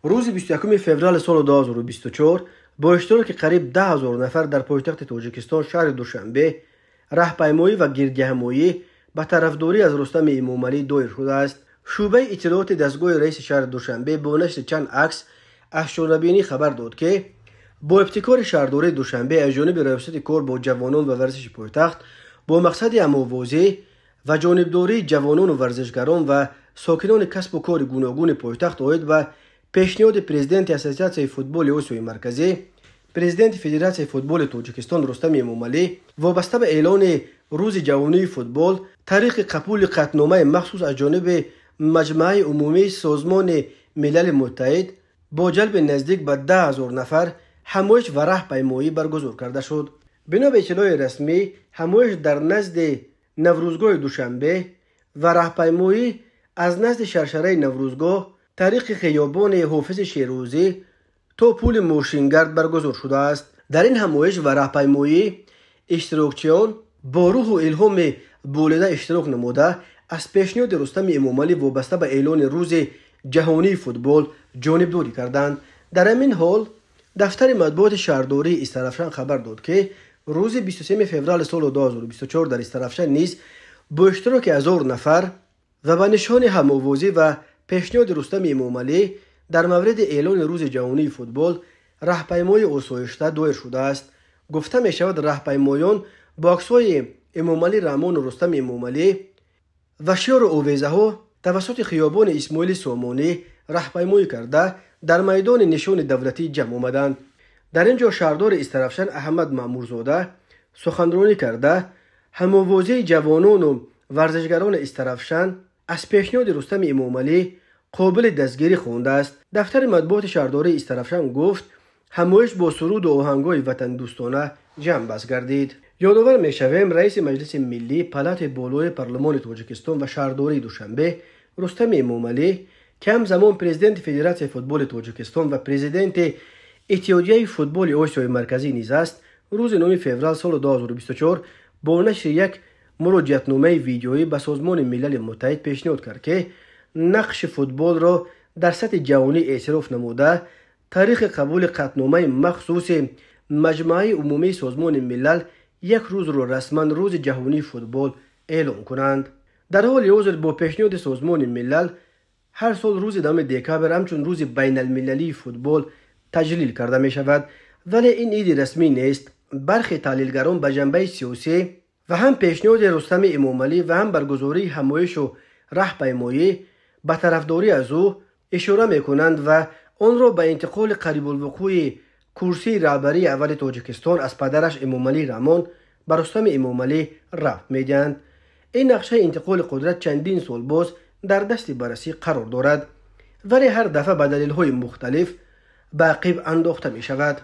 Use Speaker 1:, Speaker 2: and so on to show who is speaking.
Speaker 1: روز 21 فوریه سال 2024 با اشتراک قریب 10,000 نفر در پایتخت تاجیکستان شهر دوشنبه راهپیمایی و گردهمایی به طرفداری از رستم امامعلی دایر شده است. شعبه اطلاعات دستگاه رئیس شهر دوشنبه با نشر چند عکس از شورابینی خبر داد که با ابتکار شهرداری دوشنبه از جانب ریاست کار با جوانان و ورزش پایتخت با مقصد هم‌آوازی و جانبداری جوانان و ورزشگران و ساکنان کسب و کار گوناگون پایتخت آید و پیشنهاد پرزیدنت اساسیاسیون فوتبال آسیای مرکزی، پرزیدنت فدراسیون فوتبال تاجیکستان رستم امامعلی وابسته به اعلان روز جهانی فوتبال طریق قبول قطعنامه مخصوص از جانب مجمع عمومی سازمان ملل متحد با جلب نزدیک به 10,000 نفر همایش و راهپیمایی برگزار کرده شد. بنا به اطلاع رسمی، همایش در نزد نوروزگاه دوشنبه و راهپیمایی از نزد شرشره نوروزگاه طریق خیابان حافظ شیروزی تا پول موشینگرد برگزار شده است. در این همایش و راهپیمایی اشتراکچیان با روح و الهام بولیده اشتراک نموده از پیشنهاد رستم امامعلی وابسته به اعلان روز جهانی فوتبال جانبداری کردند. در همین حال دفتر مطبوعات شهرداری استرافشان خبر داد که روز 23 فوریه سال 2024 در استرافشان نیز با اشتراک 1000 نفر و به نشان هم‌آوازی و پیشنهاد رستم امامعلی در مورد اعلان روز جهانی فوتبال راهپیمایی آسایشته دایر شده است. گفته می شود راهپیمایان با عکس‌های امامعلی رحمان و رستم امامعلی و شعار آویزه ها توسط خیابان اسماعیل سامانی راهپیمایی کرده در میدان نشان دولتی جمع آمدند. در اینجا شهردار استرافشان احمد مامورزاده سخنرانی کرده هم‌آوازی جوانان و ورزشگران استرافشان از پیشنهاد رستم امامعلی قابل دستگیری خوانده است. دفتر مطبوعات شهرداری استرافشان گفت همایش با سرود و آهنگ‌های وطن دوستانه جمع بس گردید. یادآور می‌شویم رئیس مجلس ملی پلات بالای پارلمان تاجیکستان و شهرداری دوشنبه رستم امامعلی که همزمان پرزیدنت فدراسیون فوتبال تاجیکستان و پرزیدنت اتحادیه فوتبال آسیای مرکزی نیز است، روز 9 فوریه سال 2024 با نشر یک مراجعتنامه ویدیویی به سازمان ملل متحد پیشنهاد کرد که نقش فوتبال را در سطح جهانی اعتراف نموده طریق قبول قطعنامه مخصوص مجمع عمومی سازمان ملل یک روز را رسما روز جهانی فوتبال اعلام کنند. در حال حاضر با پیشنهاد سازمان ملل هر سال روز 10 دکامبر همچون روز بین المللی فوتبال تجلیل کرده می شود، ولی این عید رسمی نیست. برخی تحلیلگران به جنبه سیاسی و هم پیشنهاد رستم امامعلی و هم برگزاری همایش و راهپیمایی به طرفداری از او اشاره می کنند و آن را به انتقال قریب الوقوع کرسی رهبری اول تاجیکستان از پدرش امامعلی رحمان به رستم امامعلی ربط می دهند. این نقشه انتقال قدرت چندین سال باز در دست بررسی قرار دارد، ولی هر دفعه به دلیل‌های مختلف به عقب انداخته می شود.